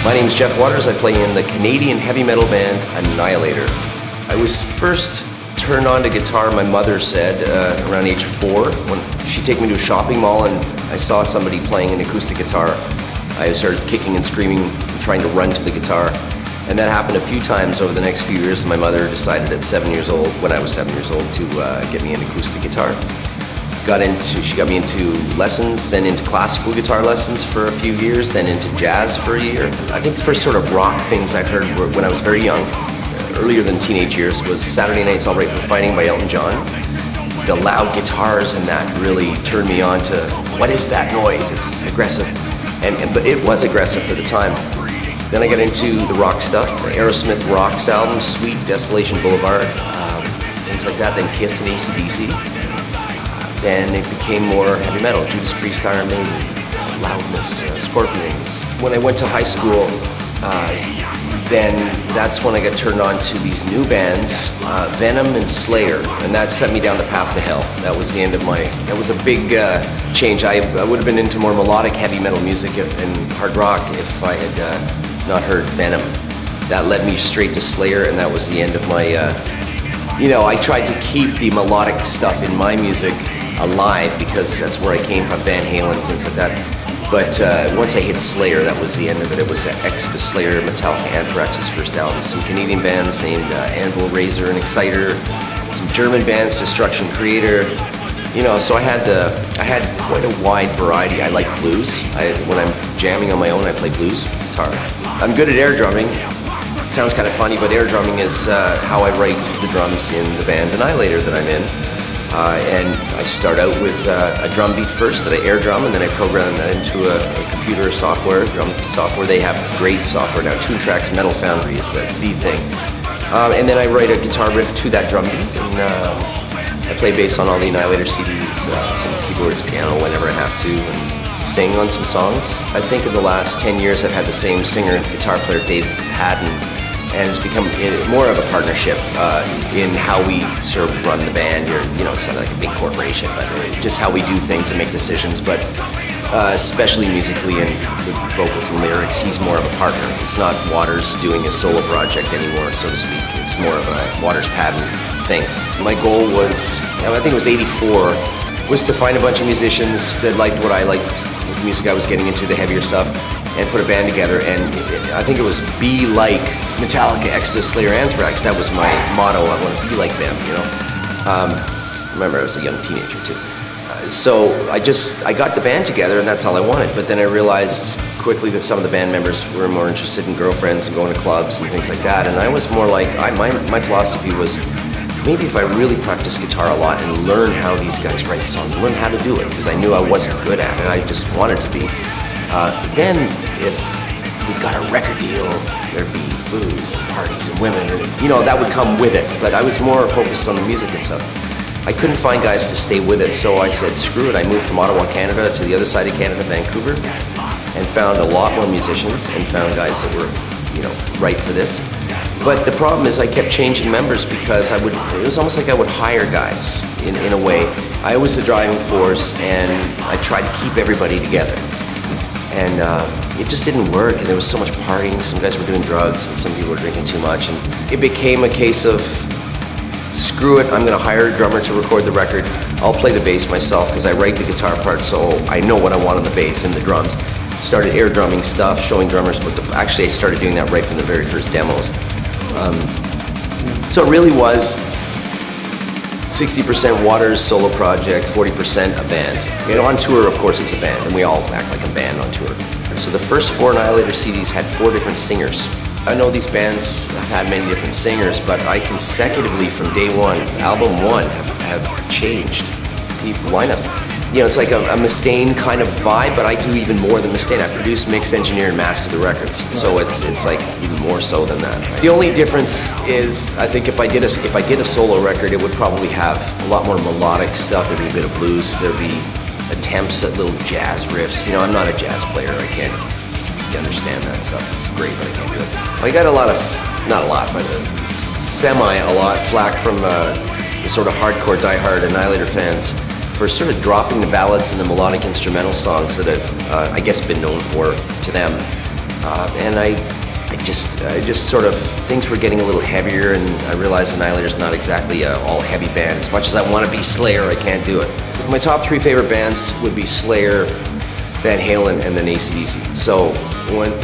My name is Jeff Waters. I play in the Canadian heavy metal band Annihilator. I was first turned on to guitar, my mother said, around age 4. When she'd take me to a shopping mall and I saw somebody playing an acoustic guitar, I started kicking and screaming and trying to run to the guitar. And that happened a few times over the next few years. My mother decided at 7 years old, when I was 7 years old, to get me an acoustic guitar. She got me into lessons, then into classical guitar lessons for a few years, then into jazz for a year. I think the first sort of rock things I heard were when I was very young, earlier than teenage years, was Saturday Night's All Right for Fighting by Elton John. The loud guitars and that really turned me on to, what is that noise? It's aggressive. But it was aggressive for the time. Then I got into the rock stuff, Aerosmith Rock's album, Sweet, Desolation Boulevard, things like that, then Kiss and AC/DC. Then it became more heavy metal, Judas Priest, Iron Maiden, Loudness, Scorpions. When I went to high school, then that's when I got turned on to these new bands, Venom and Slayer, and that set me down the path to hell. That was the end of that was a big change. I would have been into more melodic heavy metal music and hard rock if I had not heard Venom. That led me straight to Slayer, and that was the end of my, I tried to keep the melodic stuff in my music alive because that's where I came from, Van Halen, things like that. But once I hit Slayer, that was the end of it. It was Exodus, Slayer, Metallica, Anthrax's first album. Some Canadian bands named Anvil, Razor, and Exciter. Some German bands, Destruction Creator. So I had quite a wide variety. I like blues. When I'm jamming on my own, I play blues guitar. I'm good at air drumming. It sounds kind of funny, but air drumming is how I write the drums in the band Annihilator that I'm in. And I start out with a drum beat first that I air drum, and then I program that into a computer software, drum software. They have great software now. Tune Tracks, Metal Foundry is the thing. And then I write a guitar riff to that drum beat, and I play bass on all the Annihilator CDs, some keyboards, piano whenever I have to, and sing on some songs. I think in the last 10 years I've had the same singer, guitar player, Dave Padden, and it's become more of a partnership in how we sort of run the band. It's not like a big corporation, but just how we do things and make decisions. But especially musically and with vocals and lyrics, he's more of a partner. It's not Waters doing a solo project anymore, so to speak. It's more of a Waters Padden thing. My goal was, I think it was '84, was to find a bunch of musicians that liked what I liked, the music I was getting into, the heavier stuff, and put a band together. And I think it was be like Metallica, Exodus, Slayer, Anthrax. That was my motto. I want to be like them, Remember, I was a young teenager too. So I got the band together, and that's all I wanted. But then I realized quickly that some of the band members were more interested in girlfriends and going to clubs and things like that. And I was more like, my philosophy was, maybe if I really practice guitar a lot and learn how these guys write songs and learn how to do it, because I knew I wasn't good at it, I just wanted to be. Then if we got a record deal, there'd be booze and parties and women, and that would come with it. But I was more focused on the music and stuff. I couldn't find guys to stay with it, so I said, screw it. I moved from Ottawa, Canada to the other side of Canada, Vancouver, and found a lot more musicians and found guys that were, right for this. But the problem is I kept changing members because it was almost like I would hire guys in a way. I was the driving force, and I tried to keep everybody together. And it just didn't work, and there was so much partying. Some guys were doing drugs, and some people were drinking too much. And it became a case of, screw it, I'm going to hire a drummer to record the record. I'll play the bass myself because I write the guitar part, so I know what I want on the bass and the drums. Started air drumming stuff, showing drummers what actually I started doing that right from the very first demos. So it really was 60% Waters solo project, 40% a band. On tour, of course, it's a band, and we all act like a band on tour. So the first 4 Annihilator CDs had 4 different singers. I know these bands have had many different singers, but I consecutively from day one, album 1, have changed lineups. It's like a Mustaine kind of vibe, but I do even more than Mustaine. I produce, mix, engineer, and master the records. So it's like even more so than that. Right? The only difference is, I think if I did a solo record, it would probably have a lot more melodic stuff. There'd be a bit of blues. There'd be attempts at little jazz riffs. I'm not a jazz player. I can't understand that stuff. It's great, but I can't do it. I got a lot of, not a lot, but a lot flack from the sort of hardcore, diehard Annihilator fans for sort of dropping the ballads and the melodic instrumental songs that I've, I guess, been known for to them. and I just sort of, things were getting a little heavier, and I realized Annihilator's not exactly a all heavy band. As much as I want to be Slayer, I can't do it. My top 3 favorite bands would be Slayer, Van Halen, and then AC/DC. So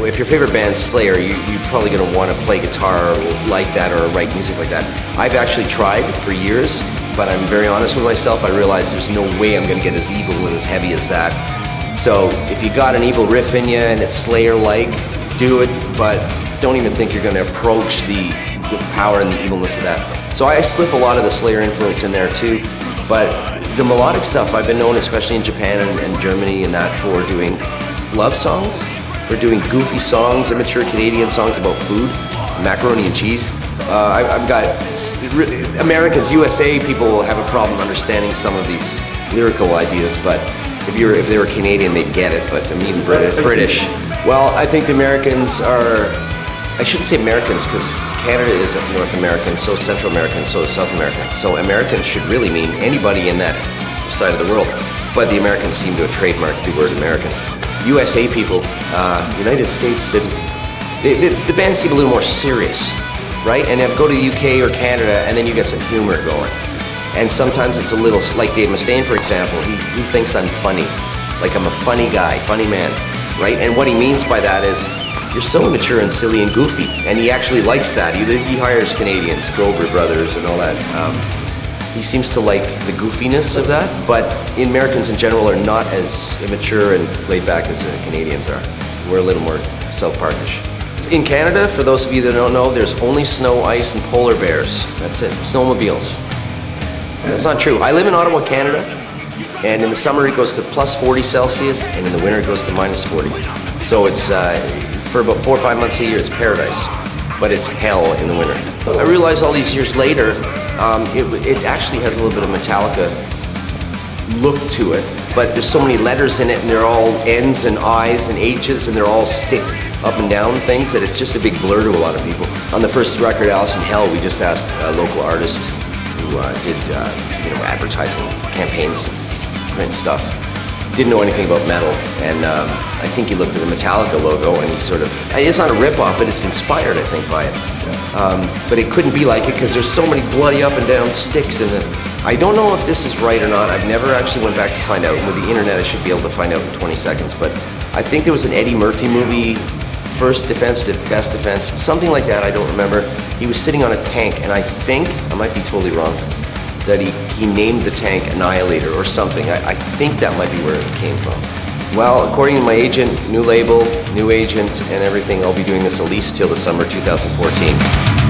if your favorite band's Slayer, you're probably going to want to play guitar like that or write music like that. I've actually tried for years, but I'm very honest with myself. I realize there's no way I'm going to get as evil and as heavy as that. So if you got an evil riff in you and it's Slayer-like, do it, but don't even think you're going to approach the power and the evilness of that. So I slip a lot of the Slayer influence in there too, but the melodic stuff, I've been known, especially in Japan and Germany and that, for doing love songs, for doing goofy songs, immature Canadian songs about food, macaroni and cheese. I've got Americans, USA people have a problem understanding some of these lyrical ideas, but if they were Canadian, they'd get it, but I'm even British. Well, I think the Americans are, I shouldn't say Americans, because Canada is North American, so is Central American, so is South American. So Americans should really mean anybody in that side of the world. But the Americans seem to have trademarked the word American. USA people, United States citizens, the bands seem a little more serious, right? And then go to the UK or Canada, and then you get some humor going. And sometimes it's a little, like Dave Mustaine, for example, he thinks I'm funny. Like I'm a funny guy, funny man, right? And what he means by that is, you're so immature and silly and goofy, and he actually likes that. He hires Canadians, Grover Brothers and all that. He seems to like the goofiness of that, but Americans in general are not as immature and laid back as Canadians are. We're a little more South Parkish. In Canada, for those of you that don't know, there's only snow, ice, and polar bears. That's it, snowmobiles. That's not true. I live in Ottawa, Canada, and in the summer it goes to plus 40 Celsius, and in the winter it goes to minus 40. So it's, for about 4 or 5 months a year, it's paradise, but it's hell in the winter. I realized all these years later, it actually has a little bit of Metallica look to it, but there's so many letters in it, and they're all N's and I's and H's, and they're all stick up and down things, that it's just a big blur to a lot of people. On the first record, Alice in Hell, we just asked a local artist who did advertising campaigns, print stuff. Didn't know anything about metal, and I think he looked at the Metallica logo and he sort of, it's not a rip-off, but it's inspired, I think, by it. But it couldn't be like it because there's so many bloody up and down sticks in it. I don't know if this is right or not. I've never actually went back to find out. With the internet, I should be able to find out in 20 seconds, but I think there was an Eddie Murphy movie, First Defense to Best Defense, something like that, I don't remember. He was sitting on a tank, and I think, I might be totally wrong, that he named the tank Annihilator or something. I think that might be where it came from. Well, according to my agent, new label, new agent, and everything, I'll be doing this at least till the summer 2014.